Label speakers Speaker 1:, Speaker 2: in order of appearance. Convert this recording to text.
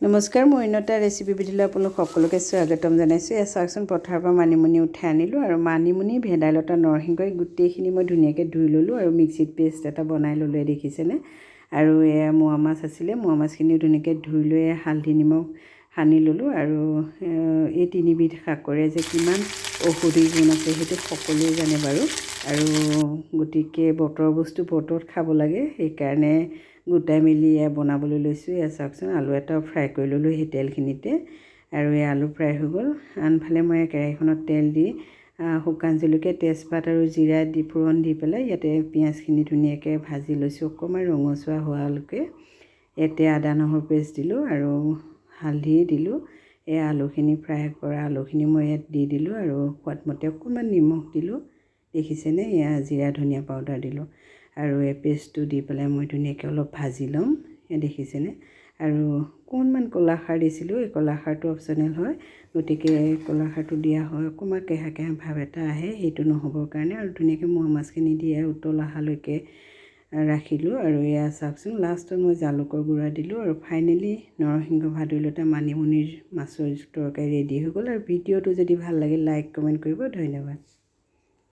Speaker 1: নমস্কাৰ, মই ইনতা ৰেচিপি ভিডিঅ'লৈ আপোনালোক সকলোকে স্বাগতম জনাইছোঁ। চাওকচোন, পথাৰৰ পৰা মানিমুনি উঠাই আনিলোঁ আৰু মানিমুনি, ভেদাইলতা, নৰসিংহ গোটেইখিনি মই ধুনীয়াকৈ ধুই ল'লোঁ আৰু মিক্সিত পেষ্ট এটা বনাই ল'লোঁ, দেখিছেনে। আৰু এয়া মোৱা মাছ আছিলে, মোৱা মাছখিনিও ধুনীয়াকৈ ধুই লৈ হালধি নিমখ সানি ল'লোঁ। আৰু এই তিনিবিধ শাকৰে যে কিমান ঔষধি গুণ আছে সেইটো সকলোৱে জানে বাৰু। আৰু গতিকে বতৰৰ বস্তু বতৰত খাব লাগে, সেইকাৰণে গোটাই মেলি বনাবলৈ লৈছোঁ। চাওকচোন, আলু এটাও ফ্ৰাই কৰি ল'লোঁ সেই তেলখিনিতে। আৰু এই আলু ফ্ৰাই হৈ গ'ল। আনফালে মই কেৰাহীখনত তেল দি শুকান জলকীয়া, তেজপাত আৰু জিৰা দি ফোৰণ দি পেলাই ইয়াতে পিঁয়াজখিনি ধুনীয়াকৈ ভাজি লৈছোঁ, অকণমান ৰঙচুৱা হোৱালৈকে। ইয়াতে আদা নহৰু পেষ্ট দিলোঁ আৰু হালধি দিলোঁ। এই আলুখিনি ফ্ৰাই কৰা আলুখিনি মই ইয়াত দি দিলোঁ আৰু সোৱাদমতে অকণমান নিমখ দিলোঁ, দেখিছেনে। এয়া জিৰা ধনিয়া পাউডাৰ দিলোঁ আৰু এই পেষ্টটো দি পেলাই মই ধুনীয়াকৈ অলপ ভাজি ল'ম, দেখিছেনে। আৰু অকণমান কলাখাৰ দিছিলোঁ, এই কলাখাৰটো অপশ্যনেল হয়, গতিকে কলাখাৰটো দিয়া হয় অকণমান কেহা কেহা ভাৱ এটা আহে, সেইটো নহ'বৰ কাৰণে। আৰু ধুনীয়াকৈ মোৱা মাছখিনি দি উতল অহালৈকে ৰাখিলোঁ। আৰু এয়া চাওকচোন, লাষ্টত মই জালুকৰ গুড়া দিলোঁ আৰু ফাইনেলি নৰসিংহ, ভেদাইলতা, মানিমুনিৰ মাছৰ তৰকাৰী ৰেডি হৈ গ'ল। আৰু ভিডিঅ'টো যদি ভাল লাগে লাইক কমেণ্ট কৰিব। ধন্যবাদ।